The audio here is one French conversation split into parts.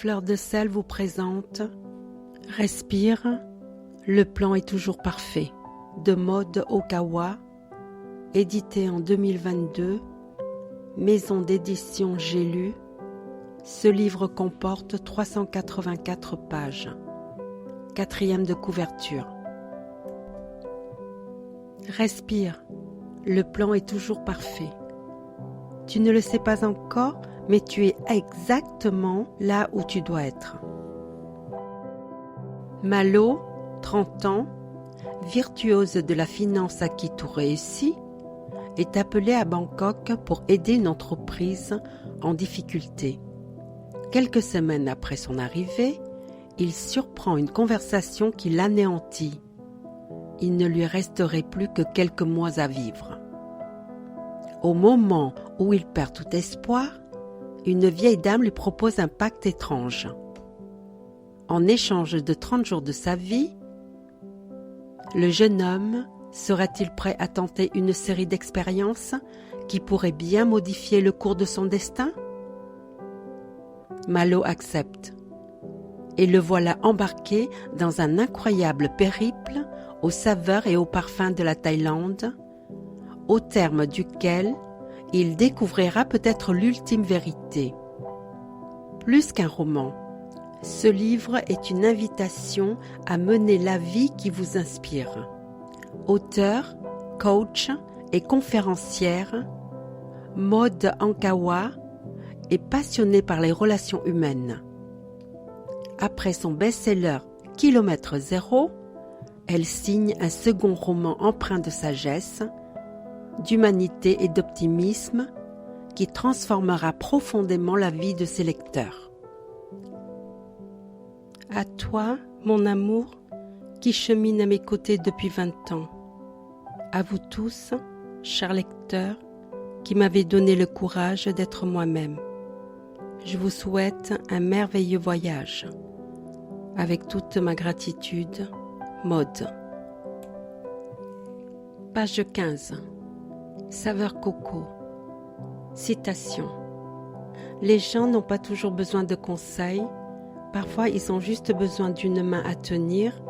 Fleur de Sel vous présente Respire, le plan est toujours parfait de Maud Okawa, édité en 2022, maison d'édition J'ai lu. Ce livre comporte 384 pages. 4e de couverture. Respire, le plan est toujours parfait. Tu ne le sais pas encore, mais tu es exactement là où tu dois être. Malo, 30 ans, virtuose de la finance à qui tout réussit, est appelée à Bangkok pour aider une entreprise en difficulté. Quelques semaines après son arrivée, il surprend une conversation qui l'anéantit. Il ne lui resterait plus que quelques mois à vivre. Au moment où il perd tout espoir, une vieille dame lui propose un pacte étrange. En échange de 30 jours de sa vie, le jeune homme sera-t-il prêt à tenter une série d'expériences qui pourraient bien modifier le cours de son destin? Malo accepte, et le voilà embarqué dans un incroyable périple aux saveurs et aux parfums de la Thaïlande, au terme duquel il découvrira peut-être l'ultime vérité. Plus qu'un roman, ce livre est une invitation à mener la vie qui vous inspire. Auteur, coach et conférencière, Maud Okawa est passionnée par les relations humaines. Après son best-seller Kilomètre Zéro, elle signe un second roman empreint de sagesse, d'humanité et d'optimisme qui transformera profondément la vie de ses lecteurs. À toi, mon amour, qui chemine à mes côtés depuis 20 ans. À vous tous, chers lecteurs, qui m'avez donné le courage d'être moi-même. Je vous souhaite un merveilleux voyage. Avec toute ma gratitude, Maud. Page 15. Saveur coco. Citation. Les gens n'ont pas toujours besoin de conseils. Parfois, ils ont juste besoin d'une main à tenir,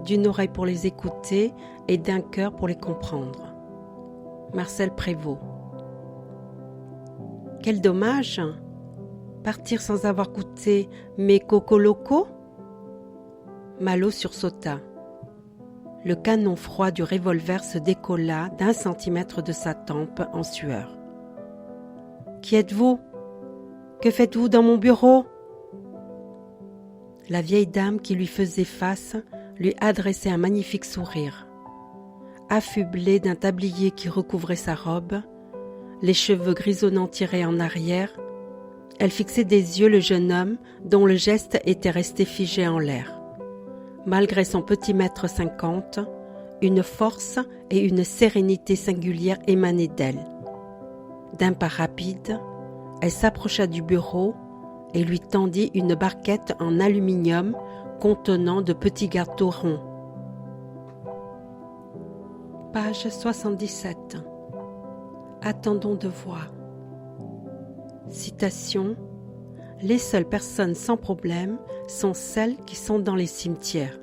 d'une oreille pour les écouter et d'un cœur pour les comprendre. Marcel Prévost. Quel dommage! Partir sans avoir goûté mes cocos locaux? Malo sursauta. Le canon froid du revolver se décolla d'1 centimètre de sa tempe en sueur. « Qui êtes-vous? Que faites-vous dans mon bureau ?» La vieille dame qui lui faisait face lui adressait un magnifique sourire. Affublée d'un tablier qui recouvrait sa robe, les cheveux grisonnants tirés en arrière, elle fixait des yeux le jeune homme dont le geste était resté figé en l'air. Malgré son petit 1,50 m, une force et une sérénité singulières émanaient d'elle. D'un pas rapide, elle s'approcha du bureau et lui tendit une barquette en aluminium contenant de petits gâteaux ronds. Page 77. Attendons de voir. Citation. Les seules personnes sans problème sont celles qui sont dans les cimetières.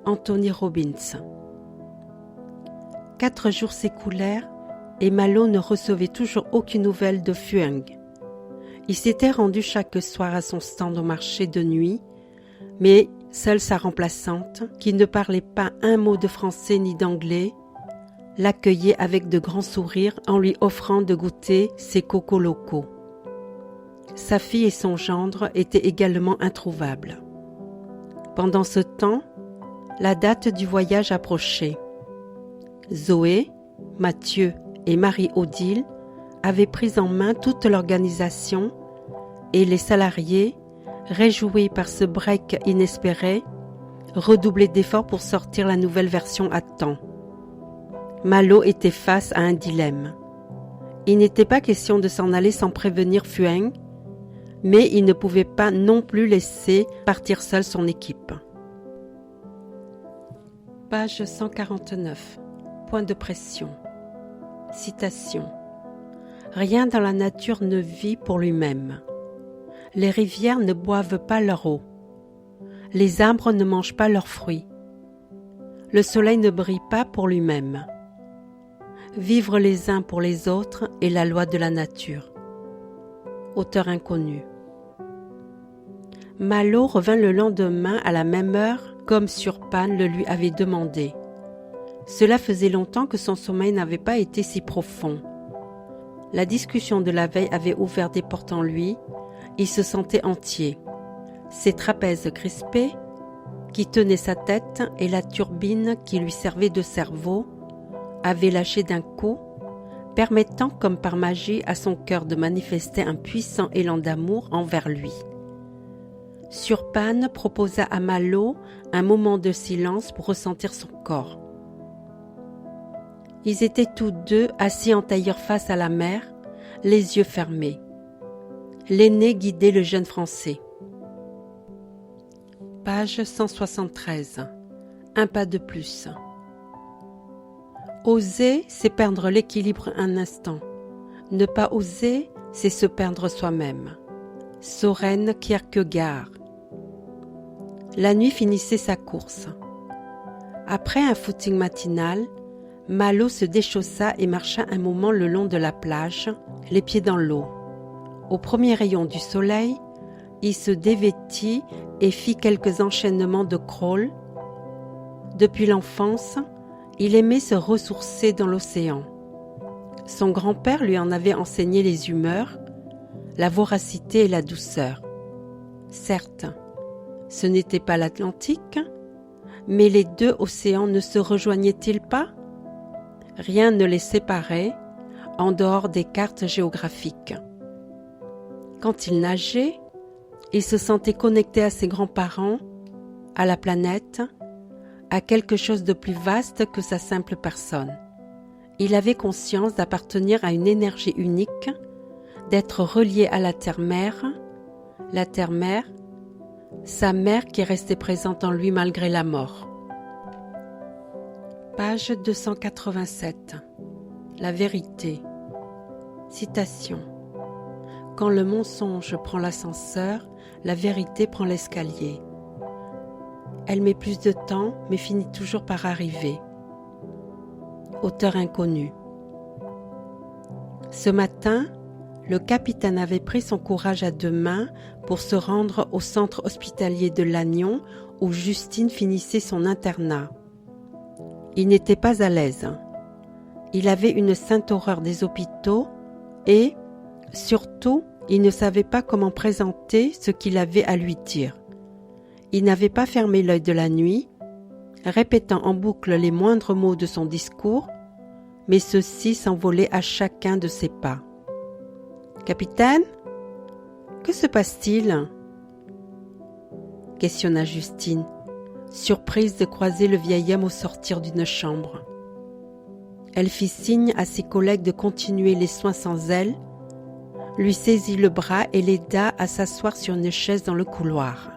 Anthony Robbins. 4 jours s'écoulèrent et Malo ne recevait toujours aucune nouvelle de Phueng. Il s'était rendu chaque soir à son stand au marché de nuit, mais seule sa remplaçante, qui ne parlait pas un mot de français ni d'anglais, l'accueillait avec de grands sourires en lui offrant de goûter ses cocos locaux. Sa fille et son gendre étaient également introuvables. Pendant ce temps, la date du voyage approchait. Zoé, Mathieu et Marie-Odile avaient pris en main toute l'organisation et les salariés, réjouis par ce break inespéré, redoublaient d'efforts pour sortir la nouvelle version à temps. Malo était face à un dilemme. Il n'était pas question de s'en aller sans prévenir Phueng, mais il ne pouvait pas non plus laisser partir seul son équipe. Page 149. Point de pression. Citation. Rien dans la nature ne vit pour lui-même. Les rivières ne boivent pas leur eau. Les arbres ne mangent pas leurs fruits. Le soleil ne brille pas pour lui-même. Vivre les uns pour les autres est la loi de la nature. Auteur inconnu. Malo revint le lendemain à la même heure comme Surpan le lui avait demandé. Cela faisait longtemps que son sommeil n'avait pas été si profond. La discussion de la veille avait ouvert des portes en lui, il se sentait entier. Ses trapèzes crispés, qui tenaient sa tête, et la turbine qui lui servait de cerveau, avaient lâché d'un coup, permettant comme par magie à son cœur de manifester un puissant élan d'amour envers lui. Surpan proposa à Malo un moment de silence pour ressentir son corps. Ils étaient tous deux assis en tailleur face à la mer, les yeux fermés. L'aîné guidait le jeune Français. Page 173. Un pas de plus. Oser, c'est perdre l'équilibre un instant. Ne pas oser, c'est se perdre soi-même. Søren Kierkegaard. La nuit finissait sa course. Après un footing matinal, Malo se déchaussa et marcha un moment le long de la plage, les pieds dans l'eau. Au premier rayon du soleil, il se dévêtit et fit quelques enchaînements de crawl. Depuis l'enfance, il aimait se ressourcer dans l'océan. Son grand-père lui en avait enseigné les humeurs, la voracité et la douceur. Certes, ce n'était pas l'Atlantique, mais les deux océans ne se rejoignaient-ils pas ? Rien ne les séparait en dehors des cartes géographiques. Quand il nageait, il se sentait connecté à ses grands-parents, à la planète, à quelque chose de plus vaste que sa simple personne. Il avait conscience d'appartenir à une énergie unique, d'être relié à la terre-mère, sa mère qui restait présente en lui malgré la mort. Page 287. La vérité. Citation. Quand le mensonge prend l'ascenseur, la vérité prend l'escalier. Elle met plus de temps, mais finit toujours par arriver. Auteur inconnu. Ce matin, le capitaine avait pris son courage à deux mains pour se rendre au centre hospitalier de Lannion où Justine finissait son internat. Il n'était pas à l'aise. Il avait une sainte horreur des hôpitaux et, surtout, il ne savait pas comment présenter ce qu'il avait à lui dire. Il n'avait pas fermé l'œil de la nuit, répétant en boucle les moindres mots de son discours, mais ceux-ci s'envolaient à chacun de ses pas. « Capitaine, que se passe-t-il » questionna Justine, surprise de croiser le vieil homme au sortir d'une chambre. Elle fit signe à ses collègues de continuer les soins sans elle, lui saisit le bras et l'aida à s'asseoir sur une chaise dans le couloir.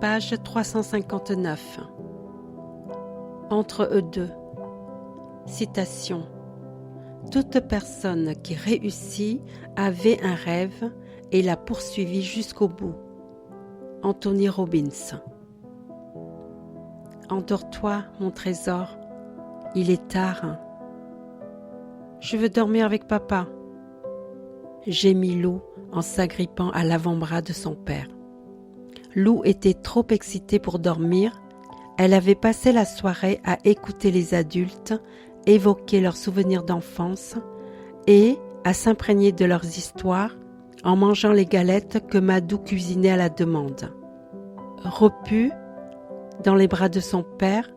Page 359. Entre eux deux. Citation. Toute personne qui réussit avait un rêve et l'a poursuivi jusqu'au bout. Anthony Robbins. Endors-toi, mon trésor. Il est tard. Je veux dormir avec papa, gémit Lou en s'agrippant à l'avant-bras de son père. Lou était trop excitée pour dormir. Elle avait passé la soirée à écouter les adultes évoquer leurs souvenirs d'enfance et à s'imprégner de leurs histoires en mangeant les galettes que Madou cuisinait à la demande. Repue, dans les bras de son père,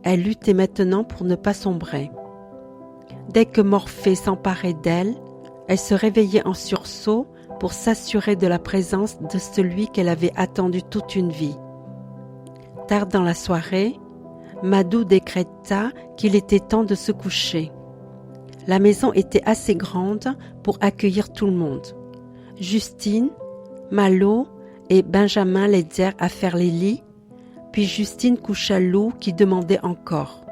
elle luttait maintenant pour ne pas sombrer. Dès que Morphée s'emparait d'elle, elle se réveillait en sursaut pour s'assurer de la présence de celui qu'elle avait attendu toute une vie. Tard dans la soirée, Madou décréta qu'il était temps de se coucher. La maison était assez grande pour accueillir tout le monde. Justine, Malo et Benjamin l'aidèrent à faire les lits, puis Justine coucha Lou qui demandait encore.